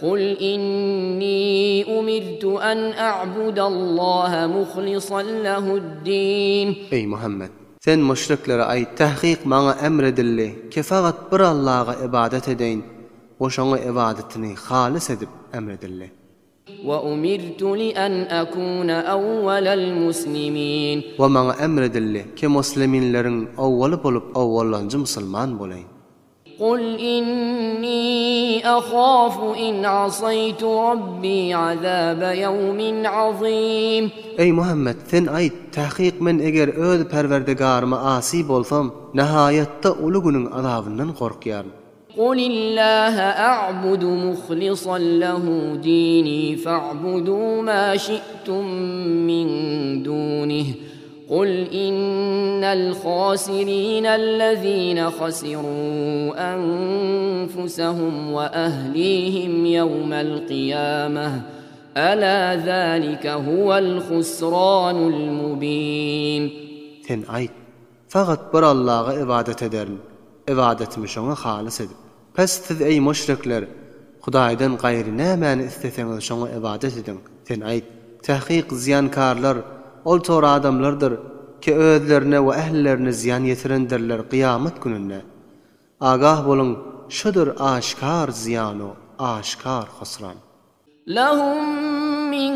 قل إني أمرت أن أعبد الله مخلصا له الدين. Ey Muhammed, sen müşriklere ayt, tahqiq maňa emredildi ki faqat bir Allah'a ibadet edeyin, o şoňa ibadetini halis edip emredildi. وأمرت لأن أكون أول المسلمين. Ve maňa emredildi ki musliminlerin awwaly bolup awwallancı musulman bolaýyn. قل إني أخاف إن عصيت ربي عذاب يوم عظيم. Ey Muhammed, sen ayt, tahqiq men eger öz perwerdigaryma asi bolsam, nihayetde ulu günüň azabyndan korkýarym. قل الله أعبد مخلصا له ديني فاعبدوا ما شئتم من دونه. قل إن الخاسرين الذين خسروا أنفسهم وأهليهم يوم القيامة ألا ذلك هو الخسران المبين. Sen ayt, faqat bir Allah'a ibadet ederim, ibadetimi şoňa halis edip. Pes siz ey müşrikler, Hudaýdan gaýry nämäni isteseňiz şoňa ibadet edin. Sen ayt, tahqiq ziyankarlar ol tor adamlardır ki özlerine we ählilerine ziyan yetirendirler kıyamet gününde. Agah bolun, şudur aşkar ziyanu, aşkar husran. Lahum min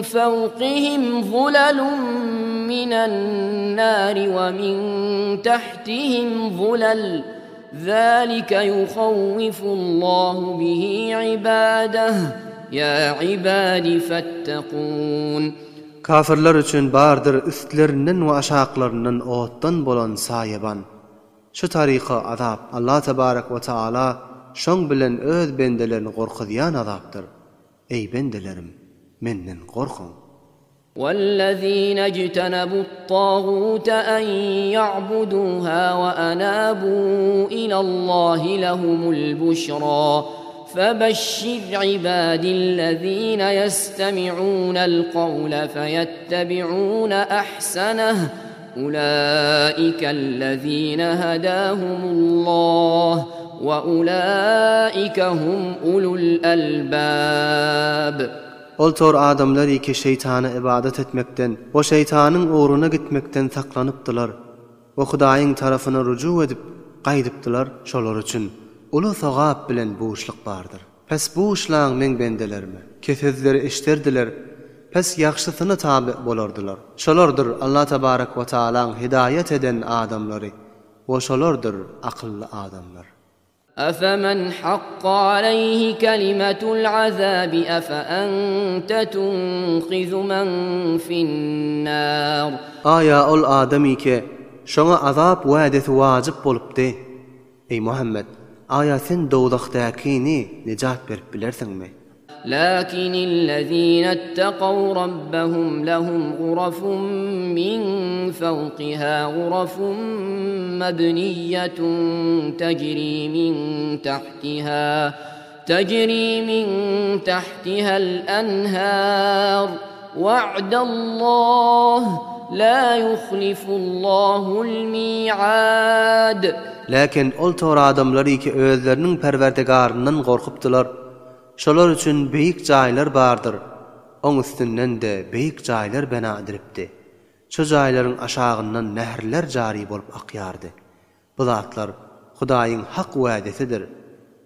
fawqihim zulalun minan nari ve min tahtihim zulal. ذلك يخوف الله به عباده يا عباد فاتقون. Kafirler üçün bardır üstlerinden ve aşağılarından oğuttan bolan sayeban. Şu tariqa azap Allah tebarek ve taala şoň bilen öz bendelerini gorkudyan azaptır. Ey bendelerim, menden korkun. والذين اجتنبوا الطاغوت أن يعبدوها وأنابوا إلى الله لهم البشرى فبشر عبادي الذين يستمعون القول فيتبعون أحسنه أولئك الذين هداهم الله وأولئك هم أولو الألباب. Ol tor adamlar ki şeytana ibadet etmekten, o şeytanın uğruna gitmekten saklanıpdylar. O Hudaýyň tarafına rucu edip gaýdypdylar. Şolar üçün ulu sagap bilen bu işlik bardır. Pes bu işlaň men bendelerime kesizleri eşderdiler. Pes ýakşysyna tabi bolardylar. Şolardyr Allah tebarek we taalaň hidayet eden adamlary. O şolardyr akylly adamlar. أفمن حق عليه كلمة العذاب أفأنت تنقذ من في النار. Aya ol adamy ki şoňa azap wa'desi wajyp bolupdy. Ey Muhammed, aya sen dowdakdakini nejat berip bilersiňmi? لكن الذين اتقوا ربهم لهم غرف من فوقها غرف مبنية تجري من تحتها الأنهار وعد الله لا يخلف الله الميعاد. Lakin ol tor adamlary ki özleriniň perwerdigaryndan gorkupdylar. Şolar üçün beýik jaýlar bardyr. Oň üstünden de beýik jaýlar bena edilipdi. Şu jaýlaryň aşagyndan nährler jary bolup akýardy. Bu zatlar Hudaýyň hak wa'desidir.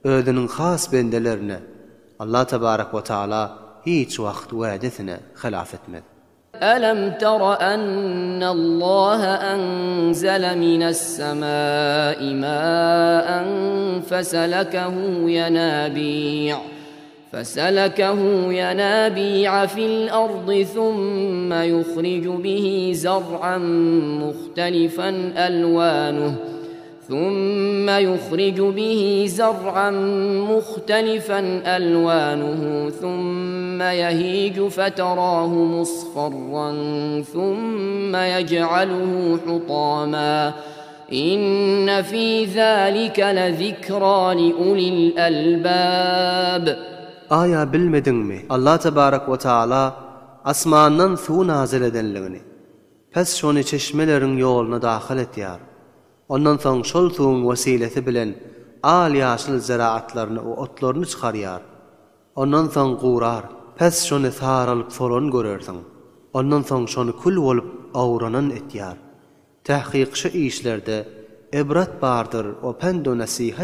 Özüniň has bendelerine Allah tebarek we taala hiç wagt wa'desine hilaf etmez. ألم تر أن الله أنزل من السماء ماء فسلكه ينابيع في الأرض ثم يخرج به زرعا مختلفا ألوانه ثم يهيج فتراه مصفرا ثم يجعله حطاما إن في ذلك لذكرى لأولي الألباب. Aya bilmedinmi? Allah tebarek ve taala asmandan su nazil edenligini. Pes şonu çeşmelerin yoluna dahil etýär. Ondan soň şol suwuň wesilesi bilen al ýaşyl ziraatlaryny we otlaryny çykarýar. Ondan soň gurar. Pes şonu saralyp solan görersiň. Ondan soň şonu kul bolup awranan etýär. Tahqiqçy işlerde ebrat bardyr o pendo nasihat